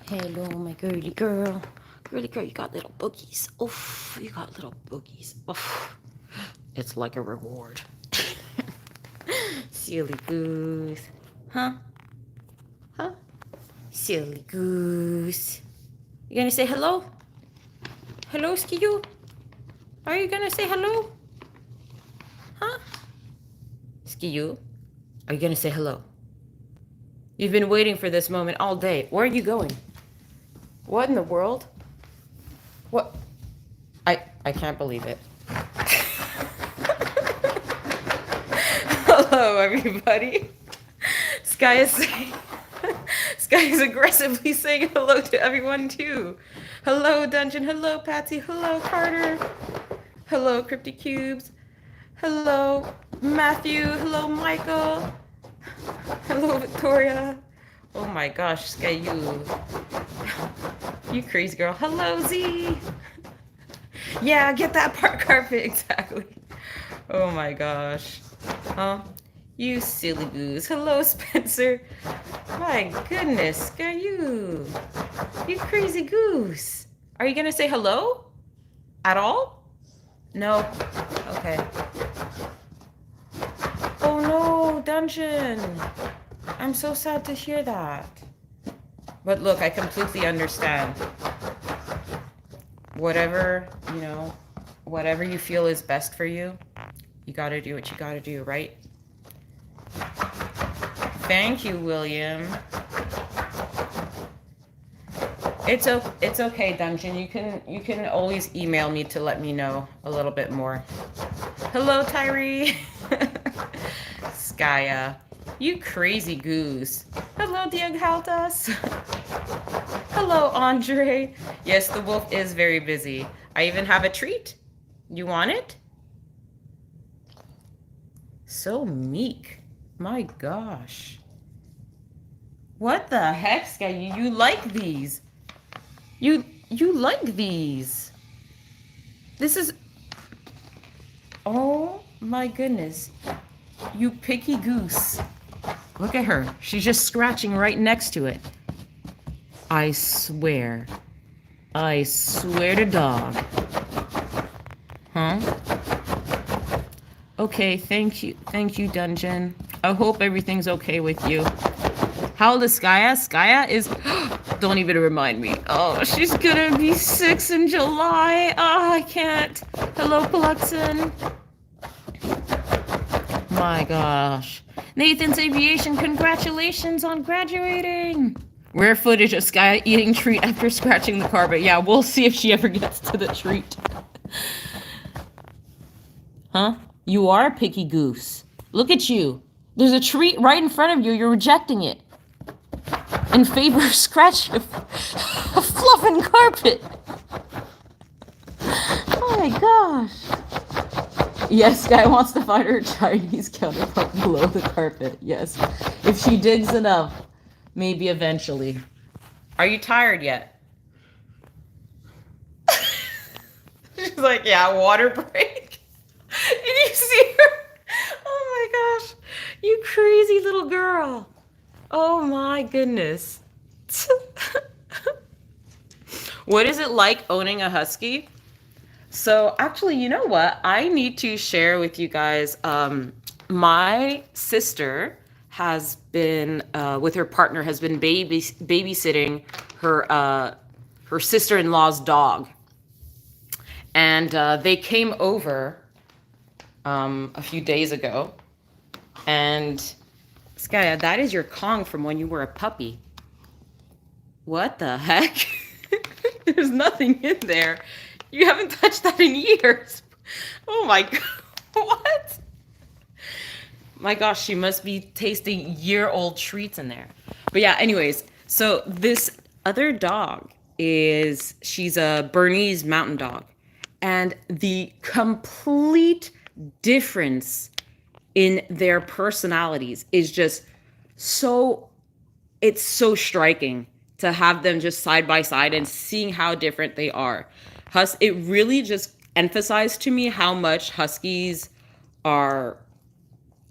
Hello, my girly girl. Girly girl, you got little boogies. Oof, you got little boogies. Oof. It's like a reward. Silly goose. Huh? Huh? Silly goose. You gonna say hello? Hello, Skiyu? Are you gonna say hello? Huh? Skiyu? Are you gonna say hello? You've been waiting for this moment all day. Where are you going? What in the world? What? I can't believe it. Hello, everybody. Skaya is aggressively saying hello to everyone too. Hello, Dungeon. Hello, Patsy. Hello, Carter. Hello, Cryptic Cubes. Hello, Matthew. Hello, Michael. Hello, Victoria. Oh my gosh, Skayu. You crazy girl. Hello, Z. Yeah, get that part carpet. Exactly. Oh my gosh. Huh? You silly goose. Hello, Spencer. My goodness, Skayu. You crazy goose. Are you gonna say hello? At all? No? Okay. Oh no, Dungeon. I'm so sad to hear that. But look, I completely understand. Whatever, whatever you feel is best for you, you gotta do what you gotta do, right? Thank you, William. It's okay, Dungeon. You can always email me to let me know a little bit more. Hello, Tyree. Skaya. You crazy goose. Hello, Diego Haltas. Hello, Andre. Yes, the wolf is very busy. I even have a treat. You want it? So meek. My gosh. What the heck, Skaya? You like these? You like these? This is... Oh my goodness. You picky goose. Look at her. She's just scratching right next to it. I swear. I swear to dog. Huh? Okay, thank you. Thank you, Dungeon. I hope everything's okay with you. How old is Skaya? Skaya is... Don't even remind me. Oh, she's gonna be 6 in July. Oh, I can't. Hello, Paluxin. My gosh. Nathan's Aviation, congratulations on graduating. Rare footage of Skaya eating treat after scratching the carpet. Yeah, we'll see if she ever gets to the treat. Huh? You are a picky goose. Look at you. There's a treat right in front of you. You're rejecting it. In favor of scratch of fluffing carpet. Oh my gosh. Yes, Guy wants to find her Chinese counterpart below the carpet. Yes. If she digs enough, maybe eventually. Are you tired yet? She's like, yeah, water break. Did you see her? Oh my gosh. You crazy little girl. Oh my goodness. What is it like owning a husky? So actually, you know what? I need to share with you guys. My sister has been, with her partner, has been babysitting her sister-in-law's dog. And they came over a few days ago. And Skaya, that is your Kong from when you were a puppy. What the heck? There's nothing in there. You haven't touched that in years. Oh my god. What? My gosh, she must be tasting year-old treats in there. But yeah, anyways, so this other dog she's a Bernese mountain dog. And the complete difference in their personalities is just it's so striking to have them just side by side and seeing how different they are. It really just emphasized to me how much huskies are,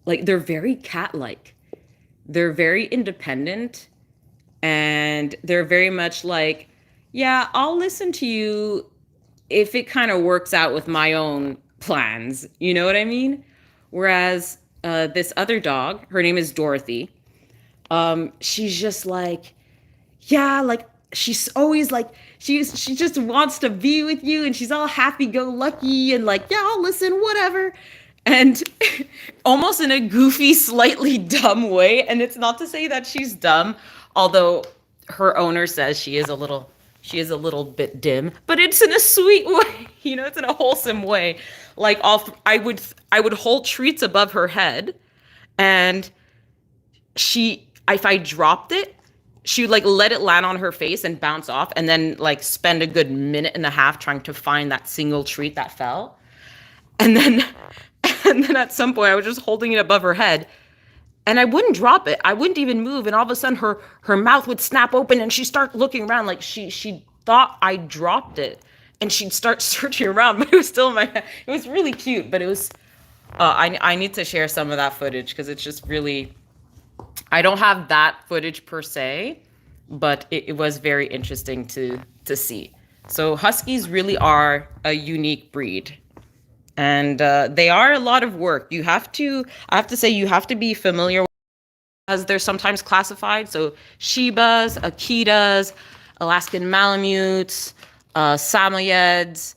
like, they're very cat-like. They're very independent And they're very much like, yeah, I'll listen to you if it kind of works out with my own plans. You know what I mean? Whereas this other dog, her name is Dorothy. She's just like, yeah, like she's always like she just wants to be with you, and she's all happy go lucky and like, yeah, I'll listen, whatever. And almost in a goofy, slightly dumb way. And it's not to say that she's dumb, although her owner says she is a little bit dim, but it's in a sweet way. It's in a wholesome way. Like I would hold treats above her head, and she if I dropped it, she would like let it land on her face and bounce off, and then like spend a good minute and a half trying to find that single treat that fell. And then and then at some point I was just holding it above her head, and I wouldn't drop it. I wouldn't even move, and all of a sudden her mouth would snap open and she'd start looking around like she thought I dropped it, and she'd start searching around, but it was still in my hand. It was really cute, but it was I need to share some of that footage because it's just really, I don't have that footage per se, but it was very interesting to see. So huskies really are a unique breed, and they are a lot of work. I have to say, you have to be familiar with, as they're sometimes classified. So Shibas, Akitas, Alaskan Malamutes, Samoyeds.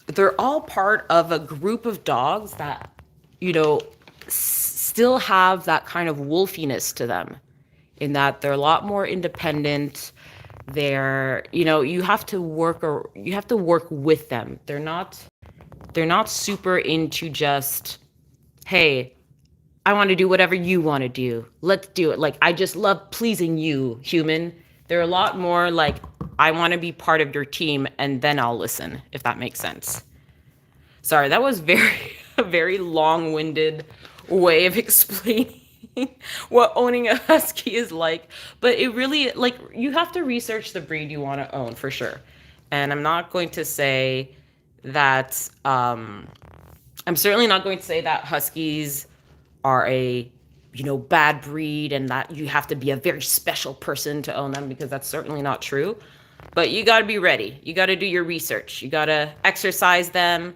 They're all part of a group of dogs that, you know, still have that kind of wolfiness to them, in that they're a lot more independent. You have to work, or you have to work with them. They're not super into just, hey, I want to do whatever you want to do. Let's do it. Like, I just love pleasing you, human. They're a lot more like, I want to be part of your team, and then I'll listen, if that makes sense. Sorry, that was a very long-winded way of explaining what owning a husky is like. But it really, like, you have to research the breed you want to own for sure. And I'm not going to say that, I'm certainly not going to say that huskies are a, bad breed and that you have to be a very special person to own them, because that's certainly not true. But you got to be ready. You got to do your research. You got to exercise them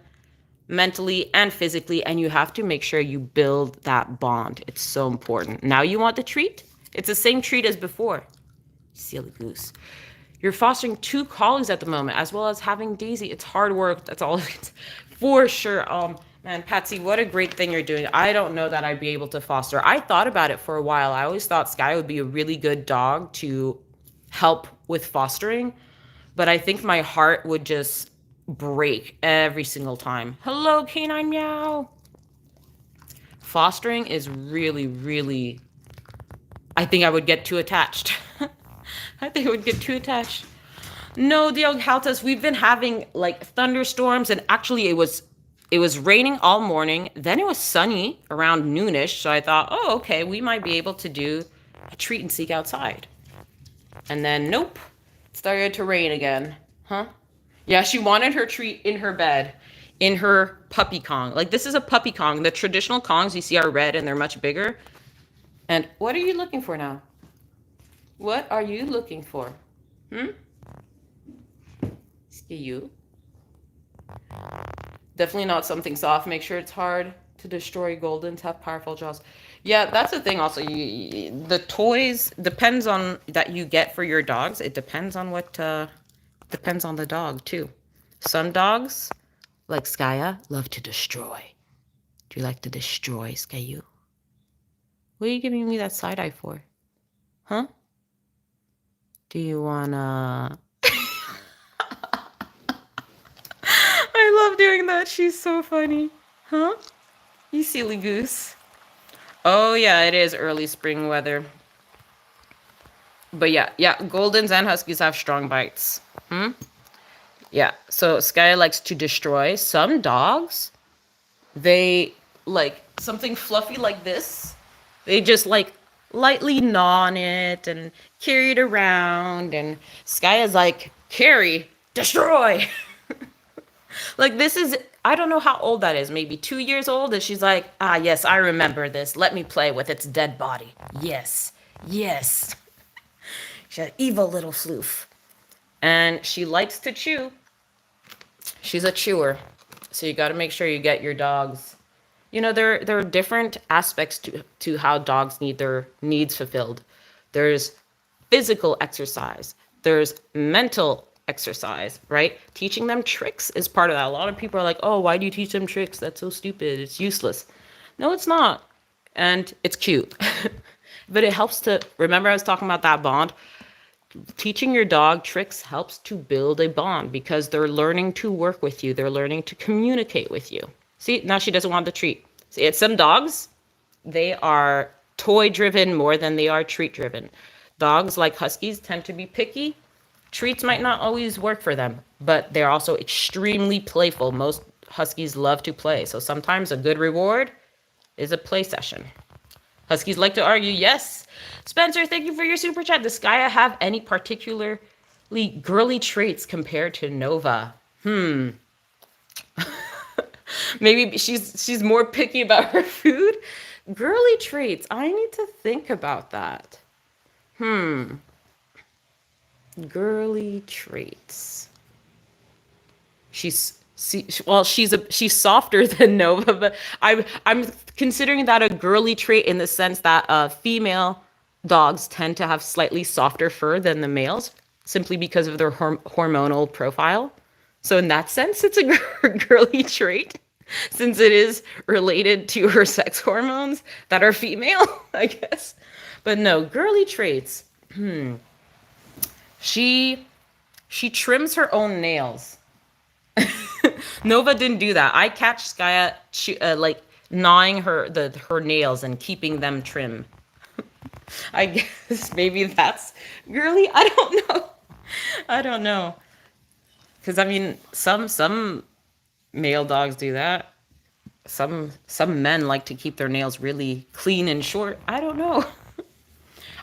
mentally and physically, and you have to make sure you build that bond. It's so important. Now you want the treat? It's the same treat as before. Silly goose. You're fostering 2 collies at the moment, as well as having Daisy. It's hard work. That's all it's for sure. Man, Patsy, what a great thing you're doing. I don't know that I'd be able to foster. I thought about it for a while. I always thought Skaya would be a really good dog to help with fostering, but I think my heart would just break every single time. Hello, canine meow. Fostering is really, really, I think I would get too attached. I think I would get too attached. No, Diog Haltas, we've been having like thunderstorms, and actually it was raining all morning. Then it was sunny around noonish, so I thought, oh, okay, we might be able to do a treat and seek outside. And then nope, it started to rain again. Huh? Yeah, she wanted her treat in her bed, in her puppy Kong. Like, this is a puppy Kong. The traditional Kongs you see are red and they're much bigger. And what are you looking for now? What are you looking for? See you. Definitely not something soft. Make sure it's hard to destroy. Goldens have powerful jaws. Yeah, that's the thing also. The toys depends on that you get for your dogs. It depends on depends on the dog too. Some dogs, like Skaya, love to destroy. Do you like to destroy, Skayu? What are you giving me that side eye for? Huh? Do you wanna... I love doing that. She's so funny. Huh? You silly goose. Oh yeah, it is early spring weather. But yeah, Goldens and Huskies have strong bites. Yeah, so Skaya likes to destroy. Some dogs, they like something fluffy like this. They just like lightly gnaw on it and carry it around. And Skaya's like, carry, destroy. Like, this is, I don't know how old that is, maybe 2 years old. And she's like, yes, I remember this. Let me play with its dead body. Yes, yes. She's an evil little floof. And she likes to chew. She's a chewer. So you got to make sure you get your dogs. You know, there are different aspects to how dogs need their needs fulfilled. There's physical exercise. There's mental exercise, right? Teaching them tricks is part of that. A lot of people are like, oh, why do you teach them tricks? That's so stupid. It's useless. No, it's not. And it's cute. But it helps to remember I was talking about that bond. Teaching your dog tricks helps to build a bond because they're learning to work with you. They're learning to communicate with you. See, now she doesn't want the treat. See, it's some dogs, they are toy driven more than they are treat driven. Dogs like huskies tend to be picky. Treats might not always work for them, but they're also extremely playful. Most huskies love to play. So sometimes a good reward is a play session. Huskies like to argue. Yes. Spencer, thank you for your super chat. Does Skaya have any particularly girly traits compared to Nova? Maybe she's more picky about her food. Girly traits. I need to think about that. Girly traits. She's softer than Nova, but I'm considering that a girly trait in the sense that female dogs tend to have slightly softer fur than the males, simply because of their hormonal profile. So in that sense, it's a girly trait, since it is related to her sex hormones that are female, I guess. But no, girly traits. She trims her own nails. Nova didn't do that. I catch Skaya like gnawing her nails and keeping them trim. I guess maybe that's girly. I don't know. I don't know. Because I mean, some male dogs do that. Some men like to keep their nails really clean and short. I don't know.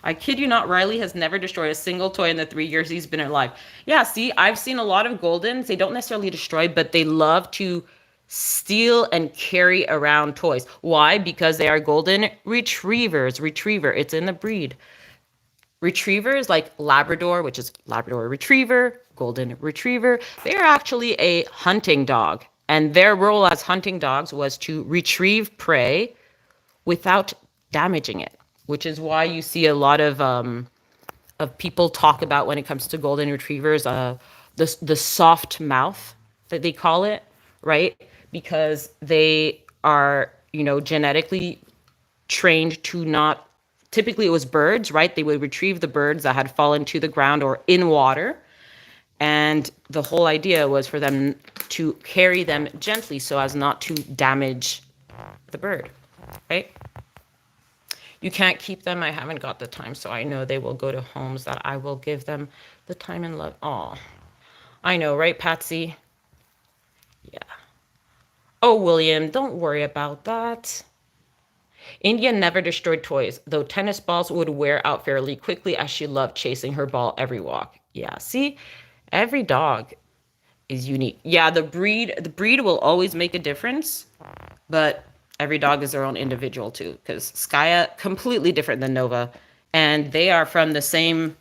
I kid you not, Riley has never destroyed a single toy in the 3 years he's been alive. Yeah, see, I've seen a lot of Goldens. They don't necessarily destroy, but they love to steal and carry around toys. Why? Because they are Golden Retrievers. Retriever, it's in the breed. Retrievers like Labrador, which is Labrador Retriever, Golden Retriever, they're actually a hunting dog. And their role as hunting dogs was to retrieve prey without damaging it, which is why you see a lot of people talk about when it comes to golden retrievers, the soft mouth that they call it, right? Because they are, genetically trained to not. Typically, it was birds, right? They would retrieve the birds that had fallen to the ground or in water, and the whole idea was for them to carry them gently so as not to damage the bird, right? You can't keep them. I haven't got the time, so I know they will go to homes that I will give them the time and love. Oh, I know, right, Patsy? Yeah. Oh, William, don't worry about that. India never destroyed toys, though tennis balls would wear out fairly quickly as she loved chasing her ball every walk. Yeah, see? Every dog is unique. Yeah, the breed will always make a difference, but every dog is their own individual too, because Skaya completely different than Nova, and they are from the same.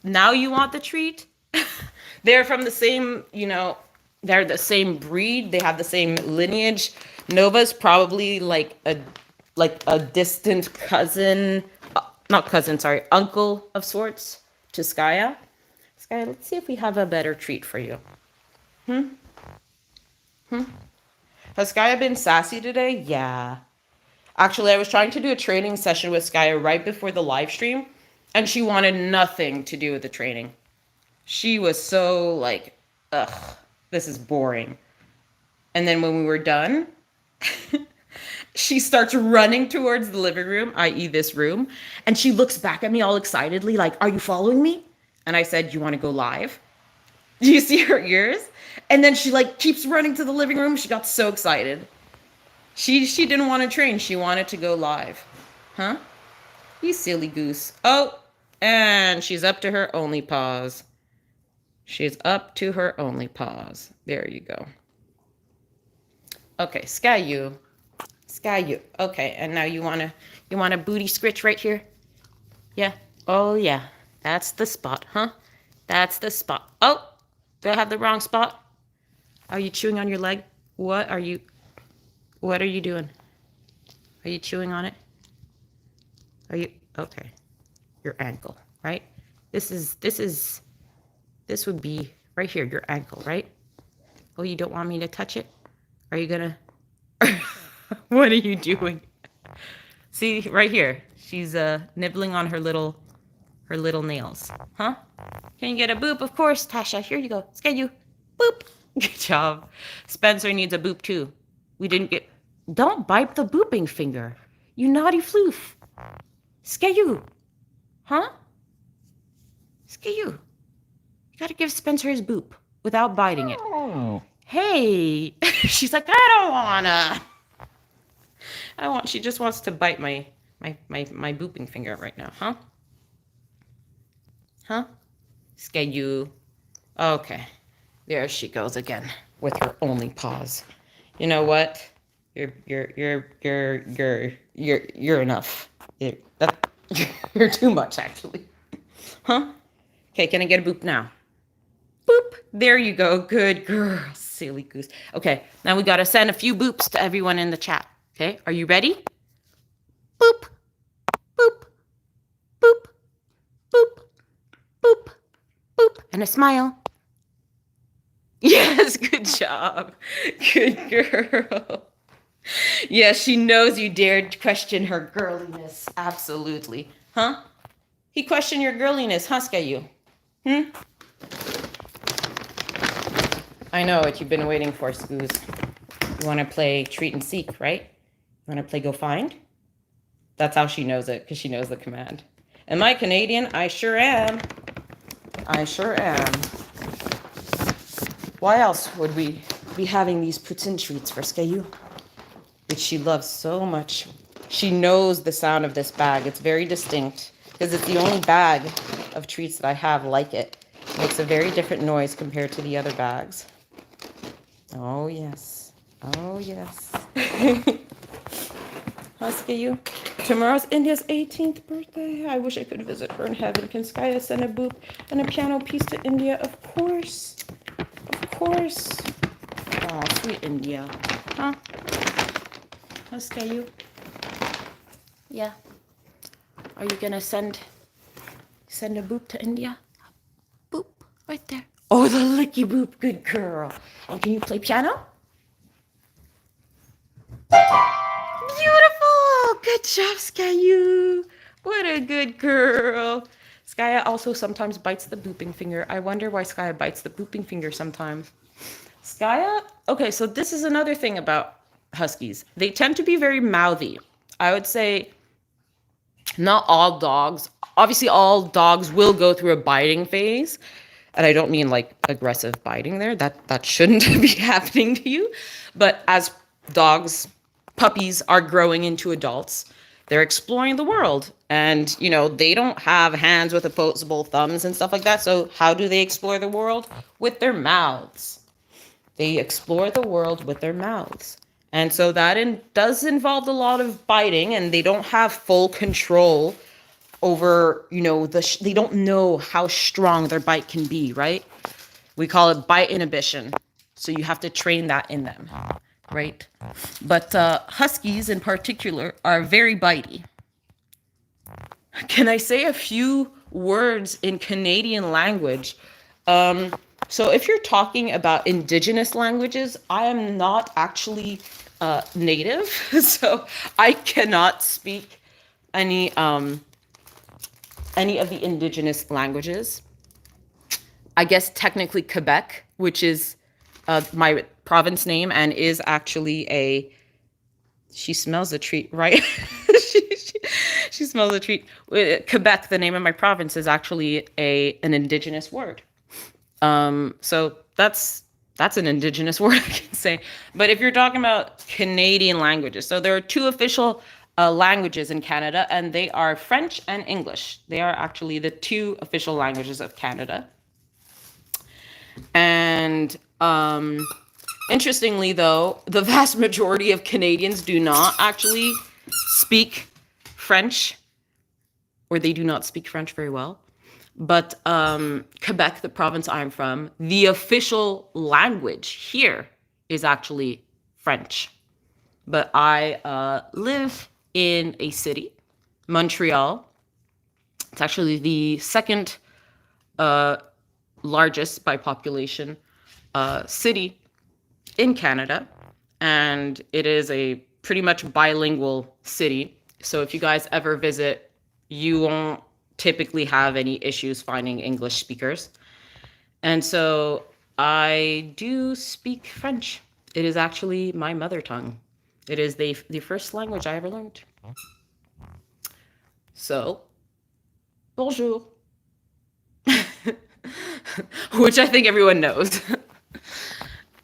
Now you want the treat? They're from the same, they're the same breed. They have the same lineage. Nova's probably like a distant cousin, not cousin, sorry, uncle of sorts to Skaya. Skaya, let's see if we have a better treat for you. Has Skaya been sassy today? Yeah. Actually, I was trying to do a training session with Skaya right before the live stream, and she wanted nothing to do with the training. She was so like, ugh, this is boring. And then when we were done, she starts running towards the living room, i.e. this room, and she looks back at me all excitedly like, are you following me? And I said, you want to go live? Do you see her ears? And then she like keeps running to the living room. She got so excited. She didn't want to train. She wanted to go live. Huh? You silly goose. Oh, and she's up to her only paws. She's up to her only paws. There you go. Okay, Skayu. Skayu. Okay, and now you wanna booty scritch right here? Yeah. Oh yeah. That's the spot, huh? That's the spot. Oh, do I have the wrong spot? Are you chewing on your leg? What are you doing? Are you chewing on it? Are you, okay. Your ankle, right? This would be right here, your ankle, right? Oh, you don't want me to touch it? Are you gonna, what are you doing? See, right here, she's nibbling on her little nails, huh? Can you get a boop? Of course, Tasha. Here you go. Skayu. Boop. Good job. Spencer needs a boop too. We didn't get. Don't bite the booping finger. You naughty floof. Skayu. Huh? Skayu. You gotta give Spencer his boop without biting it. Oh. Hey. She's like, I don't wanna. She just wants to bite my booping finger right now, huh? Huh? Skayu. Okay. There she goes again with her only paws. You know what? You're enough. You're too much actually. Huh? Okay, can I get a boop now? Boop. There you go. Good girl. Silly goose. Okay, now we gotta send a few boops to everyone in the chat. Okay, are you ready? Boop. Boop. Boop. Boop. Boop. Boop. And a smile. Yes, good job. Good girl. Yes, she knows you dared question her girliness. Absolutely. Huh? He questioned your girliness, huh, Skayu? I know what you've been waiting for, Scoos. You want to play treat and seek, right? You want to play go find? That's how she knows it, because she knows the command. Am I Canadian? I sure am. I sure am. Why else would we be having these poutine treats for Skayu, which she loves so much? She knows the sound of this bag. It's very distinct because it's the only bag of treats that I have like it. It makes a very different noise compared to the other bags. Oh, yes. Oh, yes. Huh, Skayu? Tomorrow's India's 18th birthday. I wish I could visit her in heaven. Can Skaya send a boop and a piano piece to India? Of course. Of course. Oh, sweet India. Huh? Huh, Skayu? Yeah. Are you gonna send a boop to India? Boop, right there. Oh, the licky boop. Good girl. And can you play piano? Beautiful. Good job, Skayu. What a good girl. Skaya also sometimes bites the booping finger. I wonder why Skaya bites the booping finger sometimes. Skaya, okay, so this is another thing about Huskies. They tend to be very mouthy. I would say not all dogs. Obviously, all dogs will go through a biting phase. And I don't mean like aggressive biting there. That shouldn't be happening to you. But as puppies are growing into adults, they're exploring the world. And, they don't have hands with opposable thumbs and stuff like that. So how do they explore the world? With their mouths. They explore the world with their mouths. And so that does involve a lot of biting, and they don't have full control over, they don't know how strong their bite can be, right? We call it bite inhibition. So you have to train that in them, right? But Huskies in particular are very bitey. Can I say a few words in Canadian language? So if you're talking about indigenous languages, I am not actually native, so I cannot speak any of the indigenous languages. I guess technically Quebec, which is my province name and is actually she smells a treat, right? she smells a treat. Quebec, the name of my province, is actually an indigenous word. So that's an indigenous word, I can say. But if you're talking about Canadian languages, so there are two official languages in Canada, and they are French and English. They are actually the two official languages of Canada. And interestingly, though, the vast majority of Canadians do not actually speak French, or they do not speak French very well. But Quebec, the province I'm from, the official language here is actually French. But I live in a city, Montreal. It's actually the second uh, largest by population city in Canada. And it is a pretty much bilingual city. So if you guys ever visit, you won't typically have any issues finding English speakers. And so I do speak French. It is actually my mother tongue. It is the first language I ever learned. So, bonjour. Which I think everyone knows.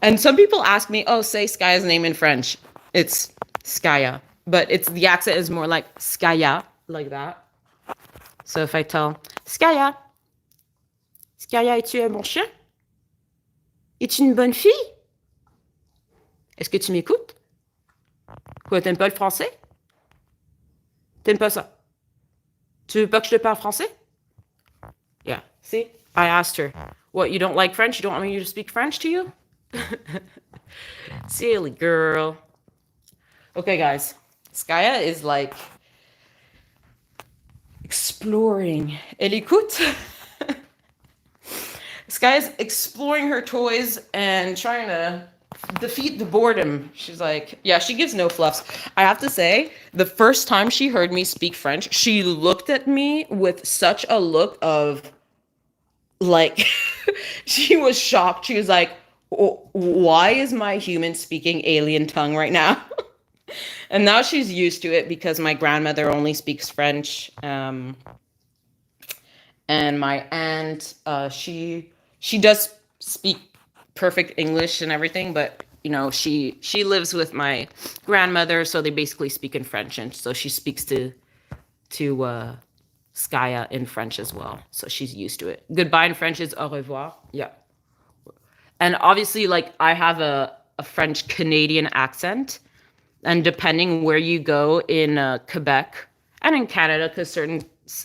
And some people ask me, oh, say Skaya's name in French. It's Skaya. But it's the accent is more like Skaya, like that. So if I tell Skaya, Skaya, es-tu un bon chien? Es-tu une bonne fille? Est-ce que tu m'écoutes? Quoi, t'aimes pas le français? T'aimes pas ça? Tu veux pas que je te parle français? Yeah, see? I asked her, what, you don't like French? You don't want me to speak French to you? Silly girl. Okay, guys. Skaya is like exploring. Elle écoute. Skaya's exploring her toys and trying to defeat the boredom. She's like, yeah, she gives no fluffs. I have to say, the first time she heard me speak French, she looked at me with such a look of like, she was shocked. She was like, why is my human speaking alien tongue right now? And now she's used to it because my grandmother only speaks French. And my aunt, she does speak perfect English and everything, but you know, she lives with my grandmother, so they basically speak in French, and so she speaks to Skaya in French as well. So she's used to it. Goodbye in French is au revoir. Yeah. And obviously, like, I have a French Canadian accent. And depending where you go in Quebec and in Canada, because certain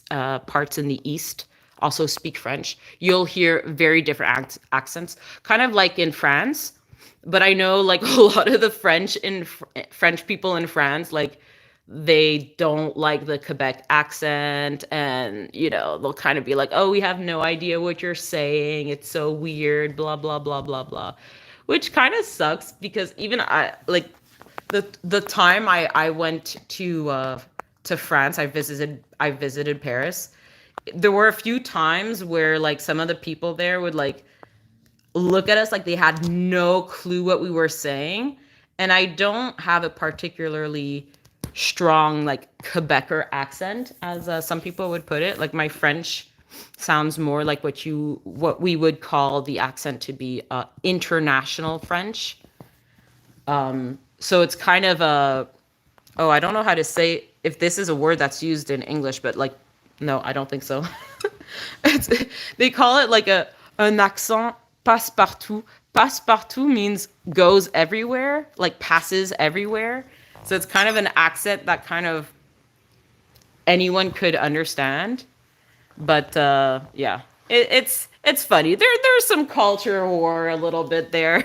parts in the East also speak French, you'll hear very different accents, kind of like in France. But I know, like, a lot of the French people in France, like, they don't like the Quebec accent, and you know, they'll kind of be like, oh, we have no idea what you're saying, it's so weird, blah blah blah blah blah, which kind of sucks because even I, like, the time I went to France, I visited Paris. There were a few times where like some of the people there would like look at us like they had no clue what we were saying, and I don't have a particularly strong like Quebecer accent, as some people would put it. Like my French sounds more like what we would call the accent to be international French. So it's kind of I don't know how to say if this is a word that's used in English, but like, no, I don't think so. They call it like an accent passe-partout. Passe-partout means goes everywhere, like passes everywhere. So it's kind of an accent that kind of anyone could understand. But yeah, it's funny. There's some culture war a little bit there.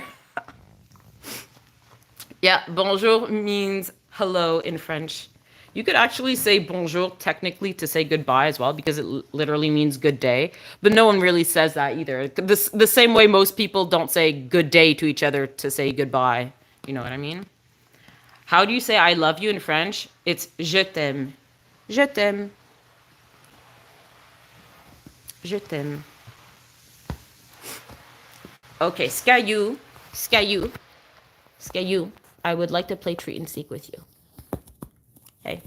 Yeah, bonjour means hello in French. You could actually say bonjour technically to say goodbye as well, because it literally means good day. But no one really says that either. The same way most people don't say good day to each other to say goodbye. You know what I mean? How do you say I love you in French? It's je t'aime. Je t'aime. Je t'aime. Okay, Skayou. Skayou. Skayou. I would like to play treat and seek with you. Hey.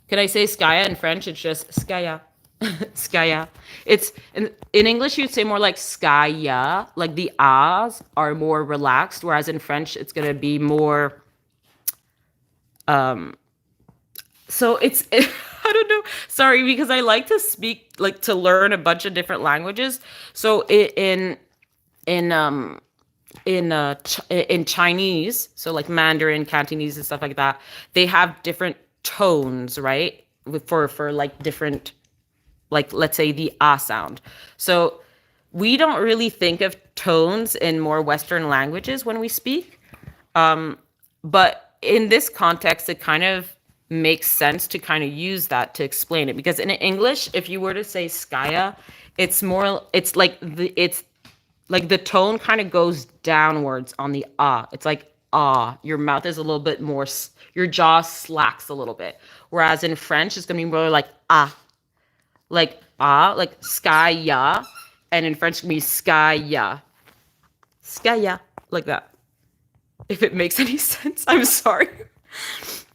Could I say Skaya in French? It's just Skaya. Skaya. It's in English you'd say more like Skaya. Like the A's are more relaxed, whereas in French it's gonna be more so I don't know. Sorry, because I like to speak, like to learn a bunch of different languages. So in in Chinese, so like Mandarin, Cantonese, and stuff like that, they have different tones, right? For like different like let's say the ah sound. So we don't really think of tones in more Western languages when we speak. But in this context, it kind of makes sense to kind of use that to explain it. Because in English, if you were to say Skaya, it's like the tone kind of goes downwards on the ah. It's like ah. Your mouth is a little bit more, your jaw slacks a little bit. Whereas in French, it's gonna be more like ah, like Skaya, and in French, it can be Skaya, Skaya, like that. If it makes any sense, I'm sorry.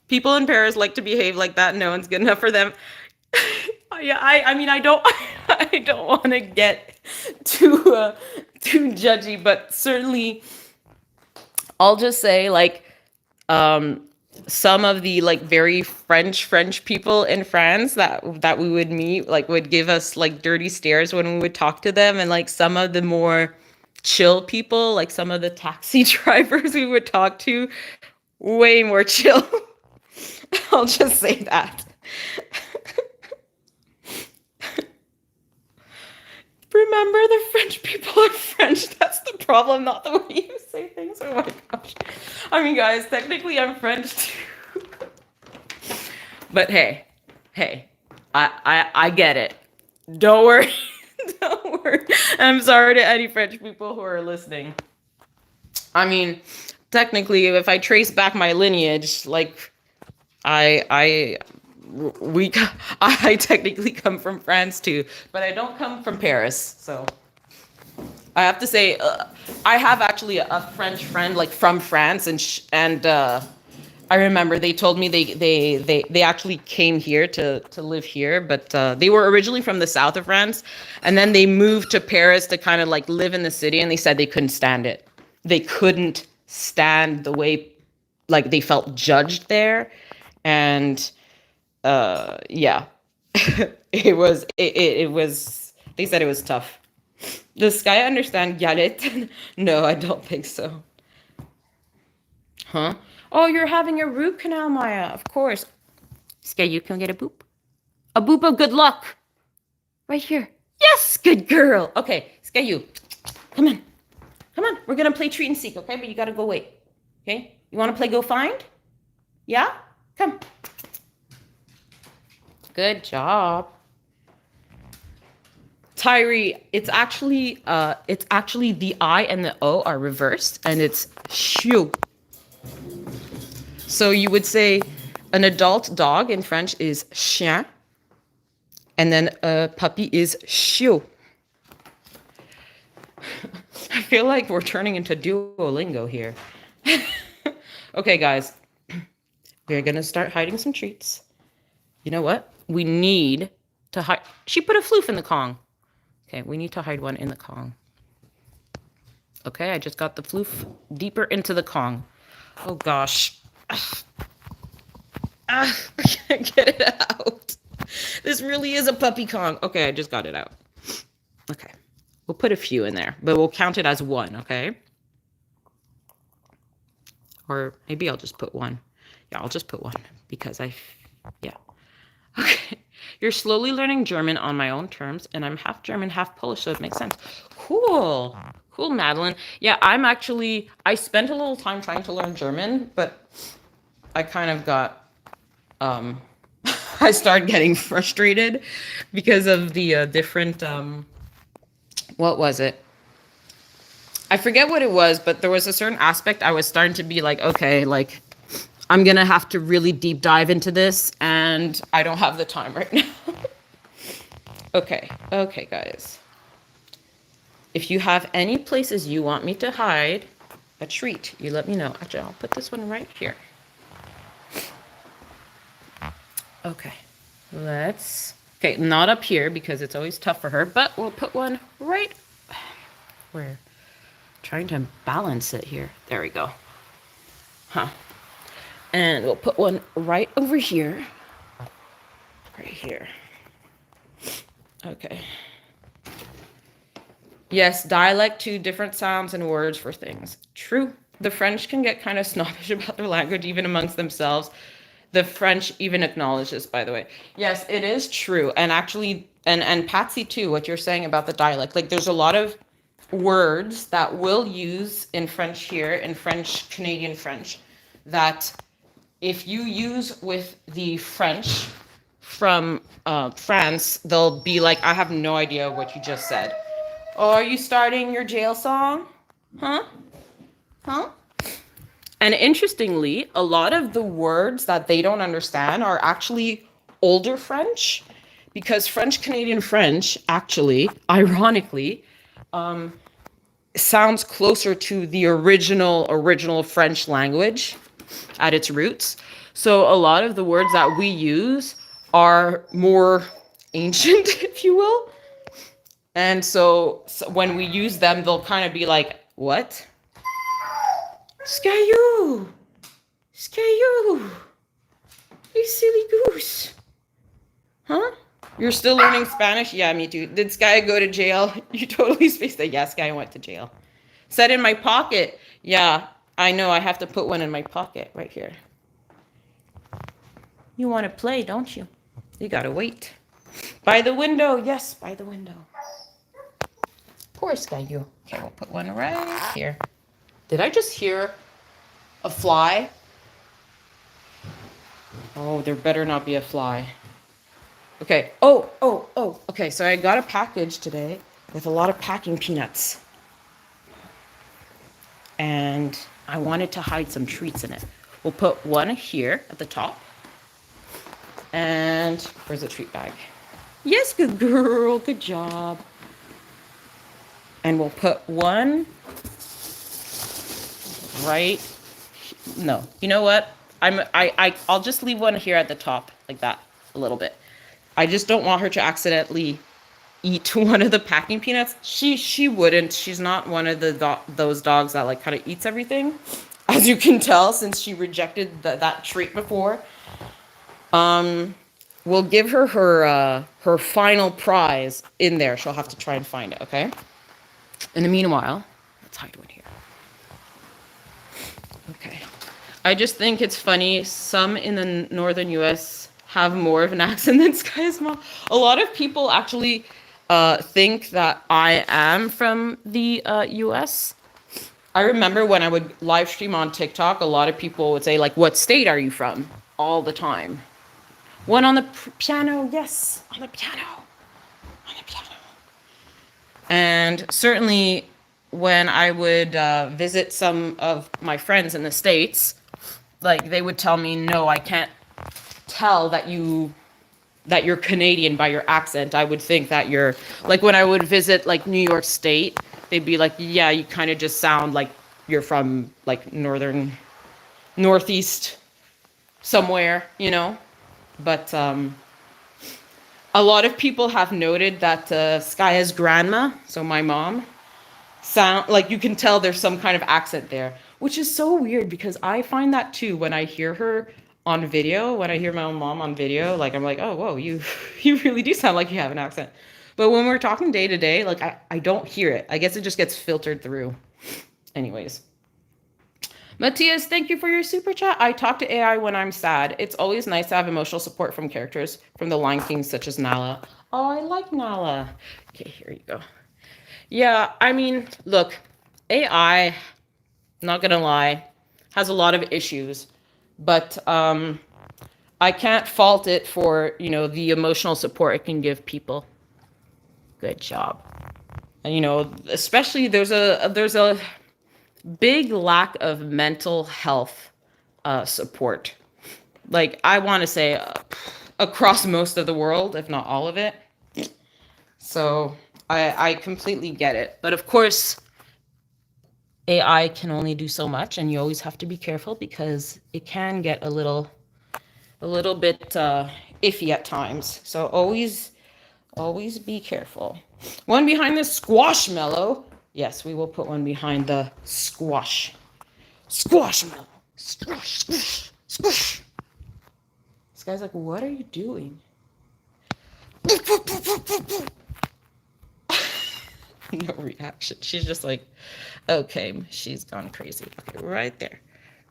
People in Paris like to behave like that. No one's good enough for them. Yeah, I mean, I don't, I don't want to get too judgy, but certainly, I'll just say like, some of the like very French people in France that we would meet like would give us like dirty stares when we would talk to them, and like some of the more chill people, like some of the taxi drivers we would talk to, way more chill. I'll just say that. Remember, the French people are French. That's the problem, not the way you say things. Oh my gosh. I mean, guys, technically I'm French too. But hey, I get it. Don't worry. Don't worry. I'm sorry to any French people who are listening. I mean, technically, if I trace back my lineage, like I we I technically come from France too, but I don't come from Paris. So I have to say, I have actually a French friend like from France, and I remember they told me they actually came here to live here, but they were originally from the south of France, and then they moved to Paris to kind of like live in the city, and they said they couldn't stand it. They couldn't stand the way like they felt judged there, and yeah. It was they said it was tough. Does Skaya understand Galette? No, I don't think so. Huh? Oh, you're having a root canal, Maya. Of course. Skaya, you can get a boop. A boop of good luck. Right here. Yes, good girl. Okay, Skaya, you. Come on. Come on. We're gonna play treat and seek, okay? But you gotta go wait. Okay? You wanna play go find? Yeah? Come. Good job. Tyree, it's actually the I and the O are reversed, and it's shoo. So you would say an adult dog in French is chien, and then a puppy is chiot. I feel like we're turning into Duolingo here. Okay, guys, we're gonna start hiding some treats. You know what? We need to hide. She put a floof in the Kong. Okay, we need to hide one in the Kong. Okay, I just got the floof deeper into the Kong. Oh gosh. I can't get it out. This really is a puppy Kong. Okay, I just got it out. Okay, we'll put a few in there, but we'll count it as one, okay? Or maybe I'll just put one. Yeah, I'll just put one because yeah. Okay, you're slowly learning German on my own terms, and I'm half German, half Polish, so it makes sense. Cool. Cool, Madeline. Yeah, I spent a little time trying to learn German, but I kind of got, I started getting frustrated because of the different, what was it? I forget what it was, but there was a certain aspect I was starting to be like, okay, like, I'm going to have to really deep dive into this, and I don't have the time right now. Okay, guys. If you have any places you want me to hide a treat, you let me know. Actually, I'll put this one right here. Okay, okay, not up here because it's always tough for her, but we'll put one right where? Trying to balance it here. There we go. Huh. And we'll put one right over here. Right here. Okay. Yes, dialect to different sounds and words for things. True. The French can get kind of snobbish about their language, even amongst themselves. The French even acknowledge this, by the way. Yes, it is true. And actually, and Patsy too, what you're saying about the dialect. Like there's a lot of words that we'll use in French here, in French, Canadian French, that if you use with the French from France, they'll be like, I have no idea what you just said. Oh, are you starting your jail song? Huh? Huh? And interestingly, a lot of the words that they don't understand are actually older French, because French Canadian French actually, ironically, sounds closer to the original French language at its roots. So a lot of the words that we use are more ancient, if you will. And so when we use them, they'll kind of be like, what? Skayu! Skayu! You silly goose. Huh? You're still learning Spanish? Yeah, me too. Did Skaya go to jail? You totally spaced that. Yeah, Skaya went to jail. Set in my pocket. Yeah, I know. I have to put one in my pocket right here. You want to play, don't you? You gotta wait. By the window. Yes, by the window. Poor Skayu. Okay, we'll put one right here. Did I just hear a fly? Oh, there better not be a fly. Okay. Oh. Okay, so I got a package today with a lot of packing peanuts. And I wanted to hide some treats in it. We'll put one here at the top. And where's the treat bag? Yes, good girl. Good job. And we'll put one right. No, you know what? I'll just leave one here at the top like that a little bit. I just don't want her to accidentally eat one of the packing peanuts. She wouldn't. She's not one of those dogs that like kind of eats everything, as you can tell, since she rejected that treat before. We'll give her her final prize in there. She'll have to try and find it. Okay. In the meanwhile, let's hide one here. Okay. I just think it's funny. Some in the northern U.S. have more of an accent than Skaya's mom. A lot of people actually think that I am from the U.S. I remember when I would live stream on TikTok, a lot of people would say, like, what state are you from? All the time. One on the piano. Yes, on the piano. On the piano. And certainly when I would visit some of my friends in the States, like they would tell me, no, I can't tell that you're Canadian by your accent. I would think that you're, like when I would visit like New York State, they'd be like, yeah, you kind of just sound like you're from like northeast somewhere, you know? But a lot of people have noted that Skaya's grandma, so my mom, sound like you can tell there's some kind of accent there, which is so weird because I find that too when I hear her on video, when I hear my own mom on video, like I'm like, oh, whoa, you really do sound like you have an accent. But when we're talking day to day, like I don't hear it. I guess it just gets filtered through. Anyways. Matthias, thank you for your super chat. I talk to AI when I'm sad. It's always nice to have emotional support from characters from the Lion King, such as Nala. Oh, I like Nala. Okay, here you go. Yeah, I mean, look, AI, not gonna lie, has a lot of issues, but I can't fault it for, you know, the emotional support it can give people. Good job. And, you know, especially there's a big lack of mental health support. Like, I want to say across most of the world, if not all of it. So I completely get it. But of course, AI can only do so much, and you always have to be careful because it can get a little bit iffy at times. So always be careful. One behind the squashmallow. Yes, we will put one behind the squashmallow. Squash, squish, squish. This guy's like, what are you doing? No reaction. She's just like, okay, she's gone crazy. Okay, right there.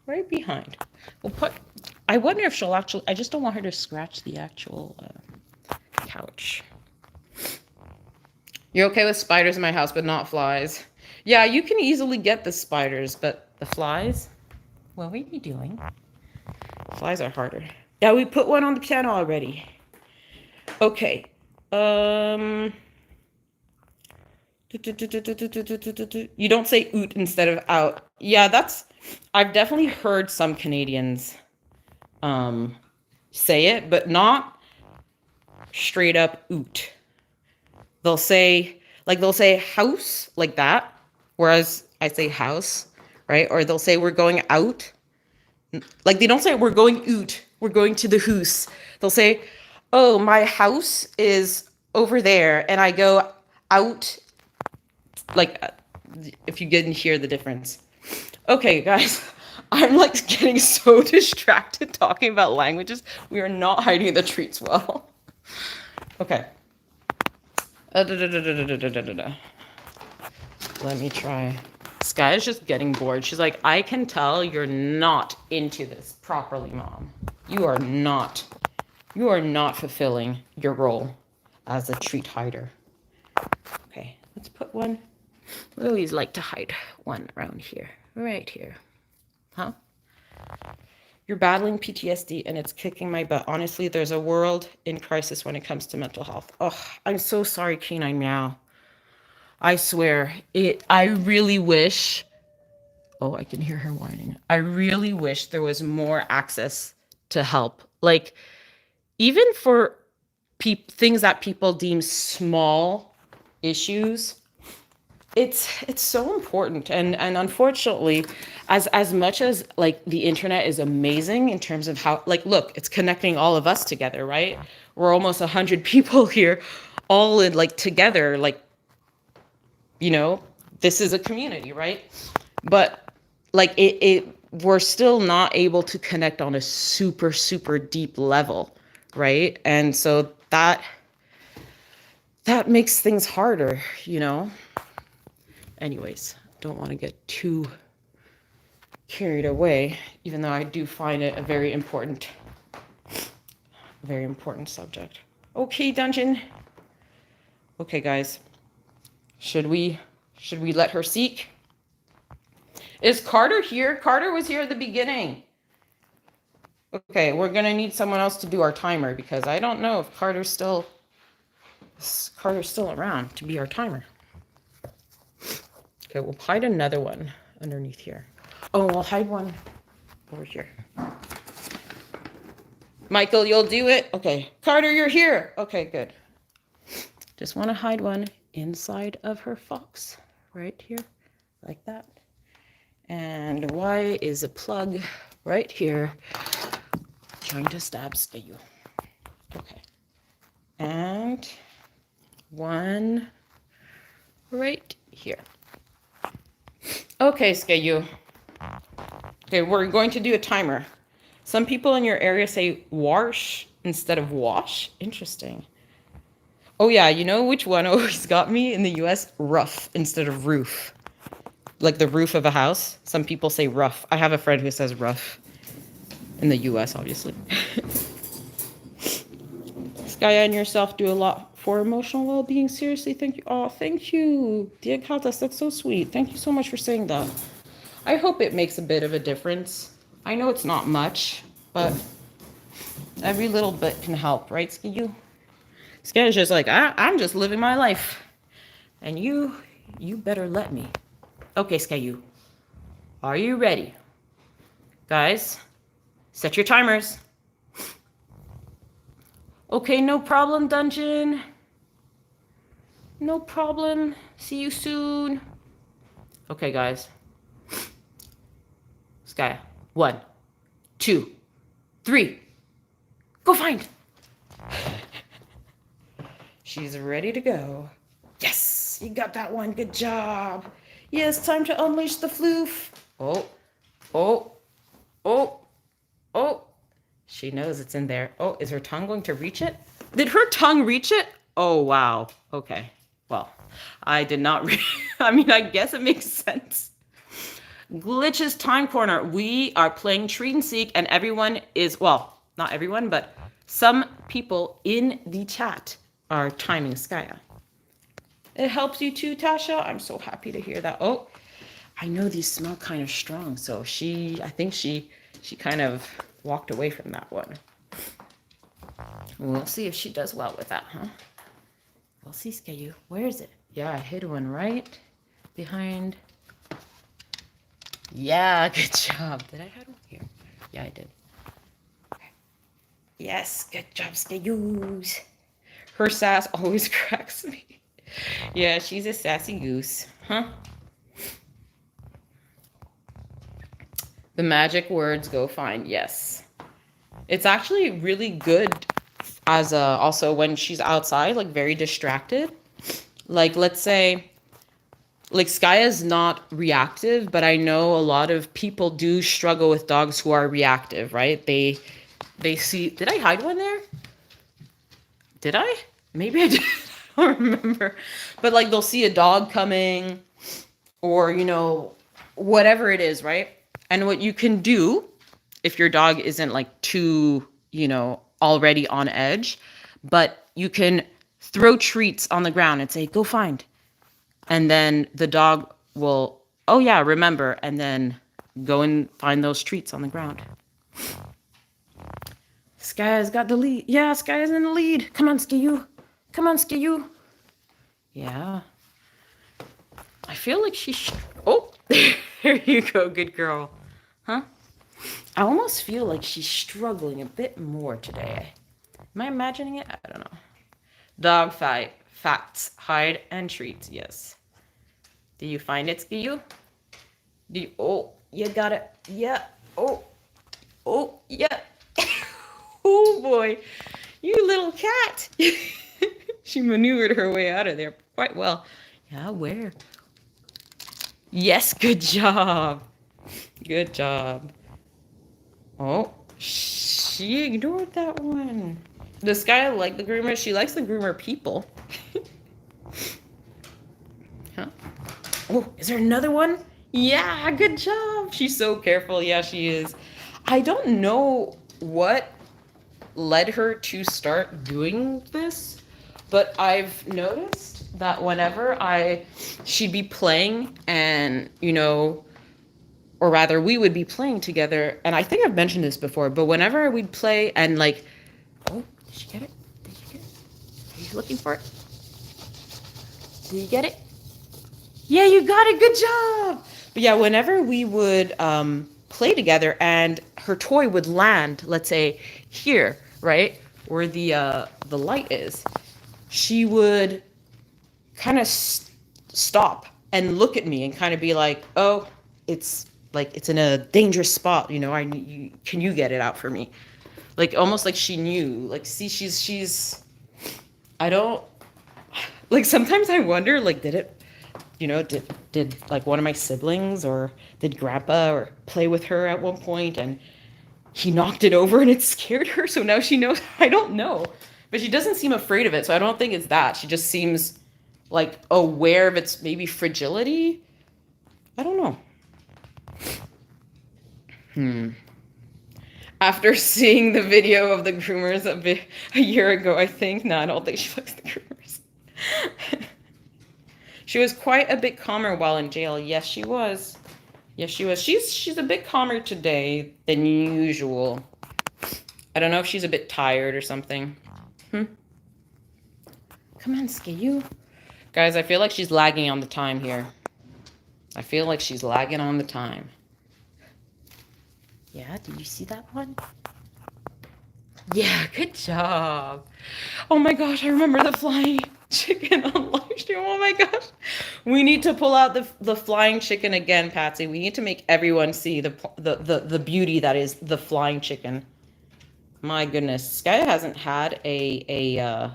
Right behind. We'll put, I wonder if she'll actually, I just don't want her to scratch the actual couch. You're okay with spiders in my house, but not flies. Yeah, you can easily get the spiders, but the flies? What are you doing? Flies are harder. Yeah, we put one on the piano already. Okay. You don't say oot instead of out. Yeah, I've definitely heard some Canadians say it, but not straight up oot. They'll say house like that, whereas I say house, right? Or they'll say we're going out. Like they don't say we're going oot, we're going to the hoose. They'll say, "Oh, my house is over there," and I go out. Like, if you didn't hear the difference. Okay, guys, I'm like getting so distracted talking about languages. We are not hiding the treats well. Okay. Let me try. Skaya's just getting bored. She's like, I can tell you're not into this properly, Mom. You are not fulfilling your role as a treat hider. Okay, let's put one. We always like to hide one around here, right here. Huh? You're battling PTSD and it's kicking my butt. Honestly, there's a world in crisis when it comes to mental health. Oh, I'm so sorry, Canine Meow. I swear, I really wish. Oh, I can hear her whining. I really wish there was more access to help. Like, even for things that people deem small issues, it's so important. And unfortunately, as much as like the internet is amazing in terms of how, like, look, it's connecting all of us together, right? We're almost 100 people here, all in like together, like, you know, this is a community, right? But like we're still not able to connect on a super, super deep level, right? And so that makes things harder, you know? Anyways, don't want to get too carried away, even though I do find it a very important subject. Okay, Dungeon. Okay, guys. Should we let her seek? Is Carter here? Carter was here at the beginning. Okay, we're gonna need someone else to do our timer because I don't know if Carter's still around to be our timer. Okay, we'll hide another one underneath here. Oh, we'll hide one over here. Michael, you'll do it? Okay. Carter, you're here. Okay, good. Just want to hide one inside of her fox right here, like that. And Y is a plug right here, trying to stab Skayu. Okay. And one right here. Okay, Skayu. Okay, we're going to do a timer. Some people in your area say wash instead of wash. Interesting. Oh yeah, you know which one always got me in the US? Rough instead of roof. Like the roof of a house. Some people say rough. I have a friend who says rough. In the US, obviously. Skaya and yourself do a lot for emotional well-being. Seriously, thank you. Oh, thank you. Dear Kaltas, that's so sweet. Thank you so much for saying that. I hope it makes a bit of a difference. I know it's not much, but every little bit can help, right, Skayu? Skaya's just like, I'm just living my life. And you better let me. Okay, Skayu. Are you ready? Guys, set your timers. Okay, no problem, Dungeon. No problem. See you soon. Okay, guys. Skaya. 1, 2, 3. Go find. She's ready to go. Yes, you got that one. Good job. Yes, time to unleash the floof. Oh, oh, oh, oh. She knows it's in there. Oh, is her tongue going to reach it? Did her tongue reach it? Oh, wow. Okay. Well, I did not I mean, I guess it makes sense. Glitches time corner. We are playing treat and seek, and everyone is, well, not everyone, but some people in the chat are timing Skaya. It helps you too, Tasha. I'm so happy to hear that. Oh, I know these smell kind of strong, so I think she kind of walked away from that one. We'll see if she does well with that, huh? We'll see, Skayu. Where is it? Yeah, I hid one right behind. Yeah, good job. Did I hide one here? Yeah, I did. Okay. Yes, good job, Skayus. Her sass always cracks me. Yeah, she's a sassy goose, huh? The magic words go find. Yes. It's actually really good as also when she's outside, like very distracted. Like let's say like Skaya's not reactive, but I know a lot of people do struggle with dogs who are reactive, right? They see, did I hide one there? Did I? Maybe I did. I don't remember. But like they'll see a dog coming or, you know, whatever it is, right? And what you can do if your dog isn't like too, you know, already on edge, but you can throw treats on the ground and say, go find. And then the dog will, oh yeah, remember, and then go and find those treats on the ground. Skaya's got the lead. Yeah, Skaya's in the lead. Come on, Skayu. Come on, Skayu. Yeah. I feel like oh, there you go. Good girl. Huh? I almost feel like she's struggling a bit more today. Am I imagining it? I don't know. Dog fight. Facts. Hide and treats. Yes. Do you find it, Skayu? Oh, you got it. Yeah. Oh. Oh, yeah. Oh, boy. You little cat. She maneuvered her way out of there quite well. Yeah, where? Yes, good job. Good job. Oh, she ignored that one. This guy like the groomer. She likes the groomer people. Huh? Oh, is there another one? Yeah, good job. She's so careful. Yeah, she is. I don't know what led her to start doing this, but I've noticed that whenever she'd be playing and, you know, or rather we would be playing together, and I think I've mentioned this before, but whenever we'd play and like, oh, did she get it? Did you get it? Are you looking for it? Did you get it? Yeah, you got it. Good job. But yeah, whenever we would play together and her toy would land, let's say here, right, where the light is, she would kind of stop and look at me and kind of be like, "Oh, it's like it's in a dangerous spot, you know. I need you. Can you get it out for me?" Like almost like she knew. Like, see, she's. I don't. Like sometimes I wonder, like, did it? You know, did like one of my siblings or did grandpa or play with her at one point and he knocked it over and it scared her, so now she knows. I don't know, but she doesn't seem afraid of it, so I don't think it's that. She just seems like aware of its maybe fragility. I don't know. After seeing the video of the groomers a year ago, I think, no, I don't think she likes the groomers. She was quite a bit calmer while in jail. Yes, she was. Yes, she was. She's a bit calmer today than usual. I don't know if she's a bit tired or something. Come on, Skayu. Guys, I feel like she's lagging on the time here. I feel like she's lagging on the time. Yeah, did you see that one? Yeah, good job. Oh my gosh, I remember the flying chicken on live stream. Oh my gosh. We need to pull out the flying chicken again, Patsy. We need to make everyone see the beauty that is the flying chicken. My goodness. Skaya hasn't had a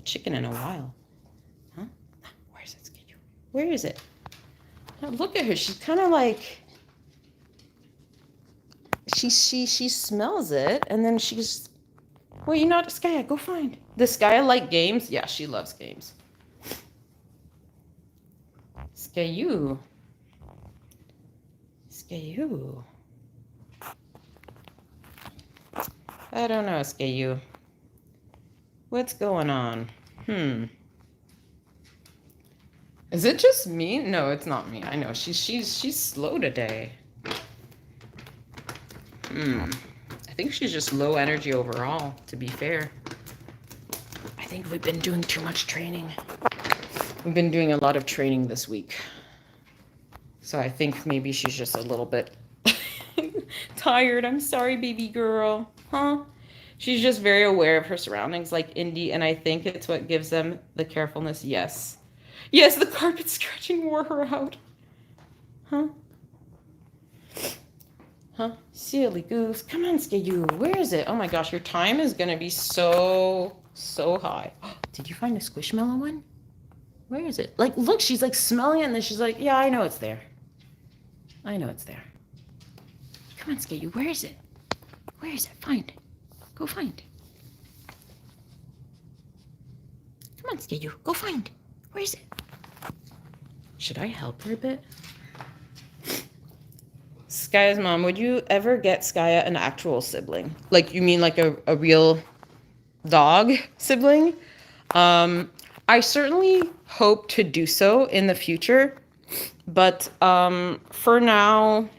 chicken in a while. Huh? Where is it? Where is it? Oh, look at her. She's kind of like she smells it and then she's. Well, you know what, Skaya, go find. Does Skaya like games? Yeah, she loves games. Skayu. Skayu. I don't know, Skayu. What's going on? Is it just me? No, it's not me. I know she's slow today. I think she's just low energy overall, to be fair. I think we've been doing too much training. We've been doing a lot of training this week. So I think maybe she's just a little bit tired. I'm sorry, baby girl. Huh? She's just very aware of her surroundings like Indy, and I think it's what gives them the carefulness. Yes. Yes, the carpet scratching wore her out. Huh? Huh? Silly goose. Come on, Skayu. Where is it? Oh my gosh, your time is going to be so high. Did you find a squishmallow one? Where is it? Like, look, she's like smelling it, and then she's like, yeah, I know it's there. I know it's there. Come on, Skayu. Where is it? Where is it? Find. Go find. Come on, Skayu. Go find. Where is it? Should I help her a bit? Skaya's mom, would you ever get Skaya an actual sibling? Like, you mean like a real dog sibling? I certainly hope to do so in the future. But for now,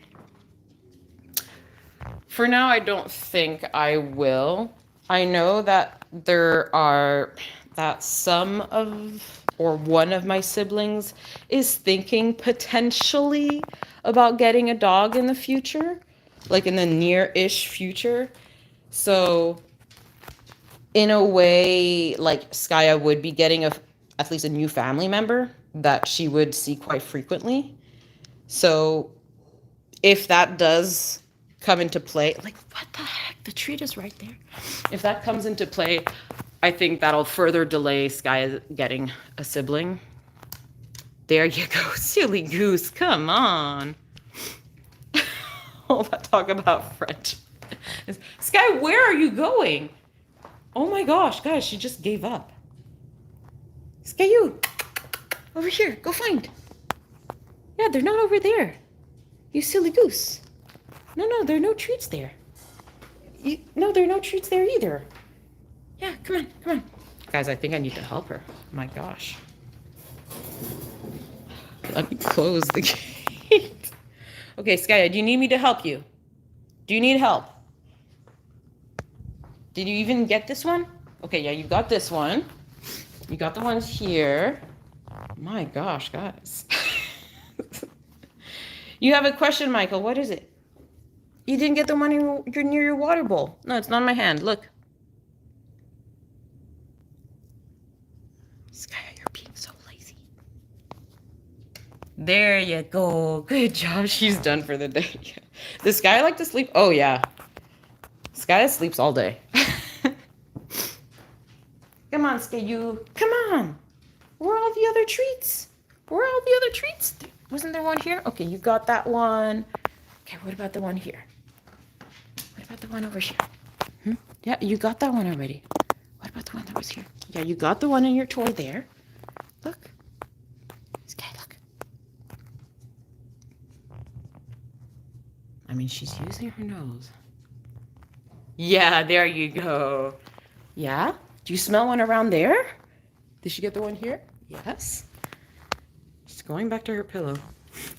I don't think I will. I know that some of or one of my siblings is thinking potentially about getting a dog in the future, like in the near-ish future. So in a way, like Skaya would be getting at least a new family member that she would see quite frequently. So if that does come into play, like, what the heck? The treat is right there. If that comes into play, I think that'll further delay Skaya getting a sibling. There you go, silly goose. Come on. All that talk about French. Sky, where are you going? Oh my gosh, guys, she just gave up. Sky, you. Over here. Go find. Yeah, they're not over there. You silly goose. No, there are no treats there. No, there are no treats there either. Yeah, come on. Guys, I think I need to help her. My gosh. Let me close the gate. Okay, Skaya, do you need me to help you? Do you need help? Did you even get this one? Okay, yeah, you got this one. You got the ones here. My gosh, guys. You have a question, Michael. What is it? You didn't get the one you're near your water bowl. No, it's not in my hand. Look. Skaya, you're being so lazy. There you go. Good job. She's done for the day. Does Skaya like to sleep? Oh, yeah. Skaya sleeps all day. Come on, Skayu. Come on. Where are all the other treats? Wasn't there one here? Okay, you got that one. Okay, what about the one here? What about the one over here? Yeah, you got that one already. What about the one that was here? Yeah, you got the one in your toy there. Look. Sky, look. I mean, she's using her nose. Yeah, there you go. Yeah? Do you smell one around there? Did she get the one here? Yes. She's going back to her pillow.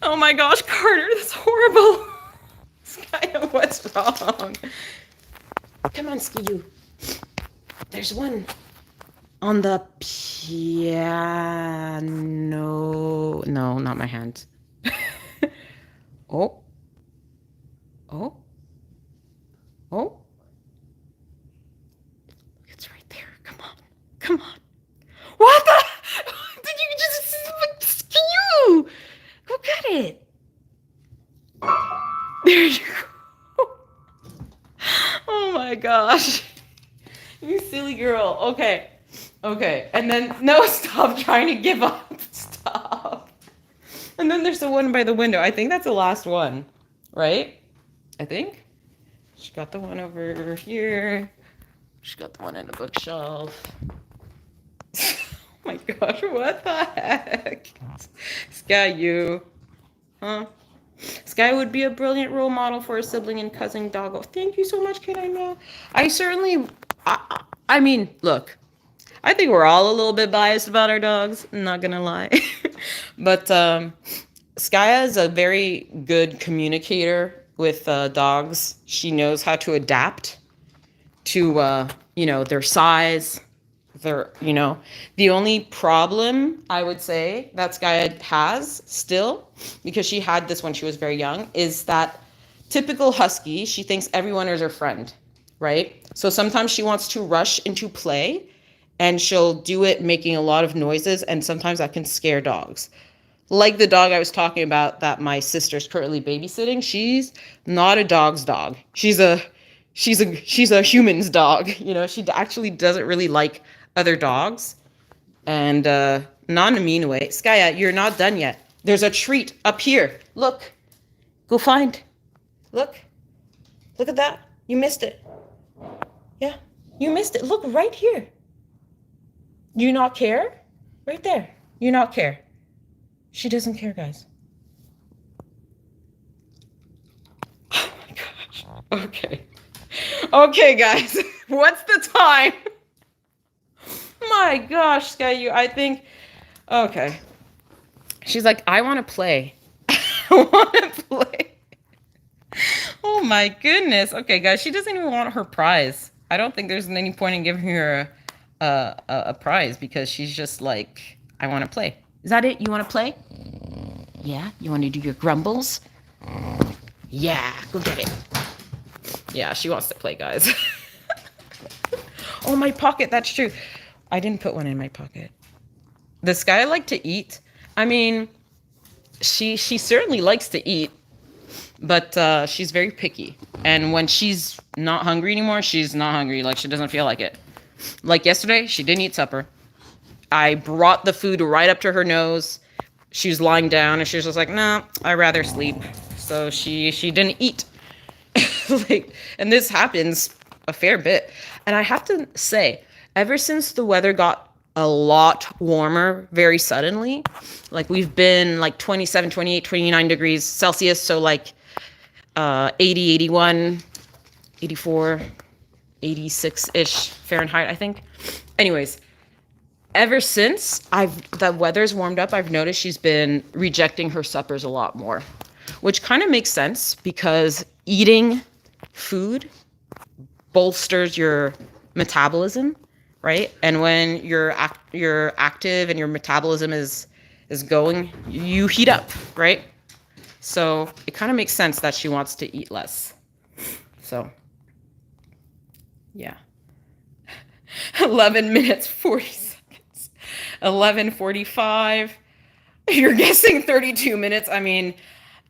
Oh my gosh, Carter, that's horrible. Skaya, what's wrong? Come on, Skiyu. There's one on the piano. No, not my hand. Oh. It's right there. Come on. What the? Did you just Skiyu? Go get it. There you go. Oh my gosh. You silly girl. Okay. And then, no, stop trying to give up. Stop. And then there's the one by the window. I think that's the last one, right? I think. She got the one over here. She got the one in the bookshelf. Oh my gosh, what the heck? Sky, you. Huh? Sky would be a brilliant role model for a sibling and cousin doggo. Thank you so much, Kate. I know. I mean, look, I think we're all a little bit biased about our dogs, not gonna lie. But Skaya is a very good communicator with dogs. She knows how to adapt to their size, the only problem I would say that Skaya has still, because she had this when she was very young, is that typical husky, she thinks everyone is her friend, right? So sometimes she wants to rush into play and she'll do it making a lot of noises, and sometimes that can scare dogs. Like the dog I was talking about that my sister's currently babysitting, she's not a dog's dog. She's a human's dog. She actually doesn't really like other dogs, and not in a mean way. Skaya, you're not done yet. There's a treat up here. Look. Go find. Look. Look at that. You missed it. Yeah, you missed it. Look right here. You not care? Right there. You not care. She doesn't care, guys. Oh my gosh. Okay. Okay, guys. What's the time? My gosh, Skaya, I think. Okay. She's like, I want to play. I want to play. Oh my goodness. Okay, guys, she doesn't even want her prize. I don't think there's any point in giving her a prize, because she's just like, I want to play. Is that it? You want to play? Yeah? You want to do your grumbles? Yeah, go get it. Yeah, she wants to play, guys. Oh, my pocket. That's true. I didn't put one in my pocket. This guy like to eat. I mean, she certainly likes to eat, but she's very picky. And when she's not hungry anymore, she's not hungry. Like, she doesn't feel like it. Like yesterday, she didn't eat supper. I brought the food right up to her nose. She was lying down, and she was just like, "Nah, I'd rather sleep." So she didn't eat. And this happens a fair bit. And I have to say, ever since the weather got a lot warmer very suddenly, like we've been like 27, 28, 29 degrees Celsius, so like 80, 81, 84, 86-ish Fahrenheit, I think. Anyways, ever since the weather's warmed up, I've noticed she's been rejecting her suppers a lot more, which kind of makes sense because eating food bolsters your metabolism, right? And when you're active and your metabolism is going, you heat up, right? So it kind of makes sense that she wants to eat less. So yeah. 11 minutes 40 seconds. 11:45. You're guessing 32 minutes. I mean,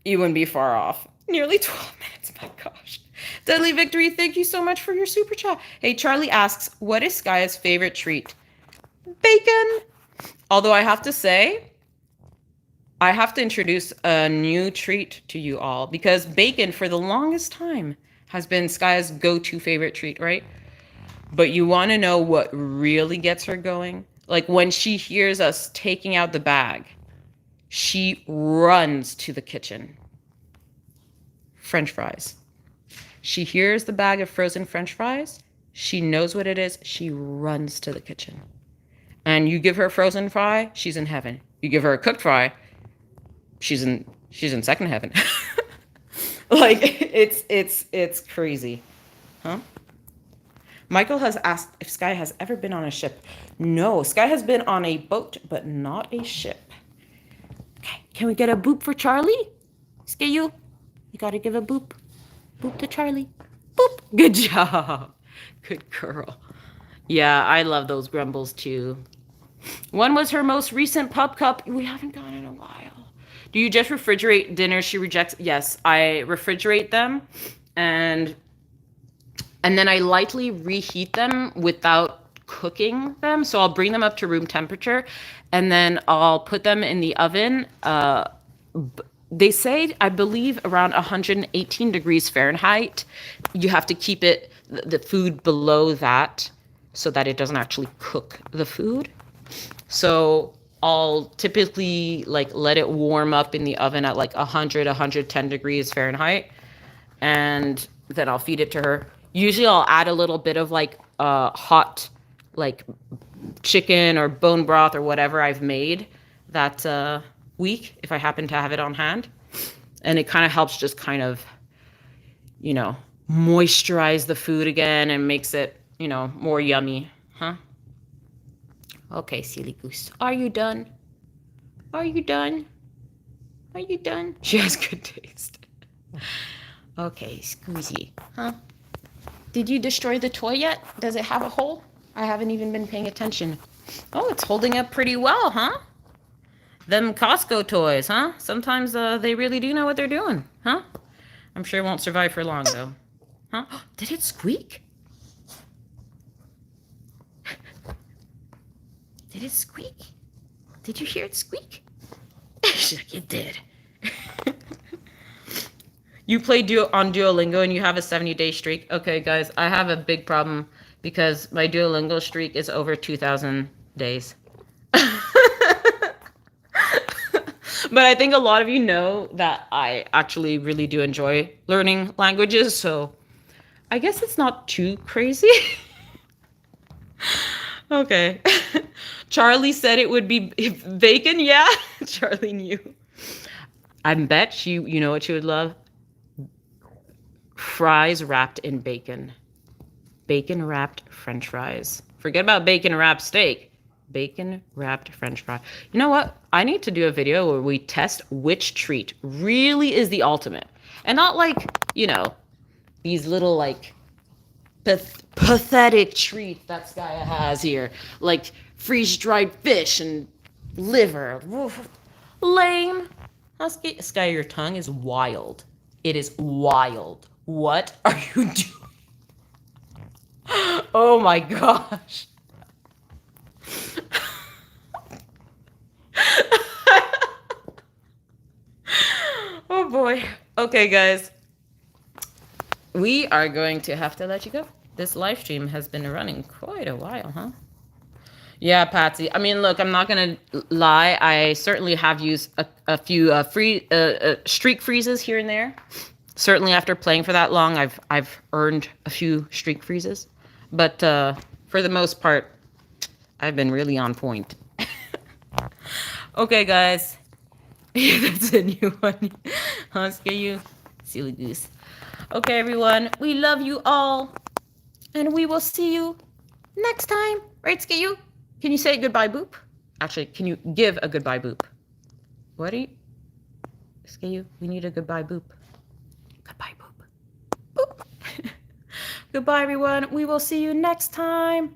you wouldn't be far off. Nearly 12 minutes. My gosh. Deadly Victory, thank you so much for your super chat. Hey, Charlie asks, what is Skaya's favorite treat? Bacon. Although I have to say, I have to introduce a new treat to you all, because bacon for the longest time has been Skaya's go-to favorite treat, right? But you want to know what really gets her going? Like when she hears us taking out the bag, she runs to the kitchen. French fries. She hears the bag of frozen French fries. She knows what it is. She runs to the kitchen. And you give her a frozen fry, she's in heaven. You give her a cooked fry, she's in second heaven. Like it's crazy. Huh? Michael has asked if Skaya has ever been on a ship. No, Skaya has been on a boat, but not a ship. Okay, can we get a boop for Charlie? Skaya, you gotta give a boop. Boop to Charlie. Boop. Good job. Good girl. Yeah, I love those grumbles too. When was her most recent pup cup? We haven't gone in a while. Do you just refrigerate dinners she rejects? Yes, I refrigerate them, and then I lightly reheat them without cooking them. So I'll bring them up to room temperature, and then I'll put them in the oven. They say, I believe, around 118 degrees Fahrenheit. You have to keep the food below that so that it doesn't actually cook the food. So I'll typically let it warm up in the oven at 100, 110 degrees Fahrenheit. And then I'll feed it to her. Usually I'll add a little bit of hot like chicken or bone broth or whatever I've made that week, if I happen to have it on hand. And it kind of helps just kind of, you know, moisturize the food again and makes it, you know, more yummy. Huh? Okay, silly goose. Are you done? Are you done? Are you done? She has good taste. Okay, Scoozy. Huh? Did you destroy the toy yet? Does it have a hole? I haven't even been paying attention. Oh, it's holding up pretty well, huh? Them Costco toys, huh? Sometimes they really do know what they're doing, huh? I'm sure it won't survive for long, though. Huh? Did it squeak? Did it squeak? Did you hear it squeak? She's like, it did. You play on Duolingo and you have a 70-day streak. Okay, guys, I have a big problem because my Duolingo streak is over 2,000 days. But I think a lot of you know that I actually really do enjoy learning languages, so I guess it's not too crazy. Okay. Charlie said it would be bacon. Yeah, Charlie knew. I bet you know what you would love? Fries wrapped in bacon. Bacon wrapped French fries. Forget about bacon wrapped steak. Bacon wrapped French fry. You know what? I need to do a video where we test which treat really is the ultimate. And not like, you know, these little like pathetic treat that Skaya has here. Like freeze-dried fish and liver. Woof. Lame. Husky. Skaya, your tongue is wild. It is wild. What are you doing? Oh my gosh. Oh boy. Okay, guys. We are going to have to let you go. This live stream has been running quite a while, huh? Yeah, Patsy. I mean, look, I'm not gonna lie. I certainly have used a few streak freezes here and there. Certainly, after playing for that long, I've earned a few streak freezes. But for the most part, I've been really on point. Okay, guys. Yeah, that's a new one. Huh, scare you? Silly goose. Okay, everyone. We love you all. And we will see you next time. Right, scare you? Can you say goodbye, boop? Actually, can you give a goodbye, boop? What are you? Scare you? We need a goodbye, boop. Goodbye, boop. Boop. Goodbye, everyone. We will see you next time.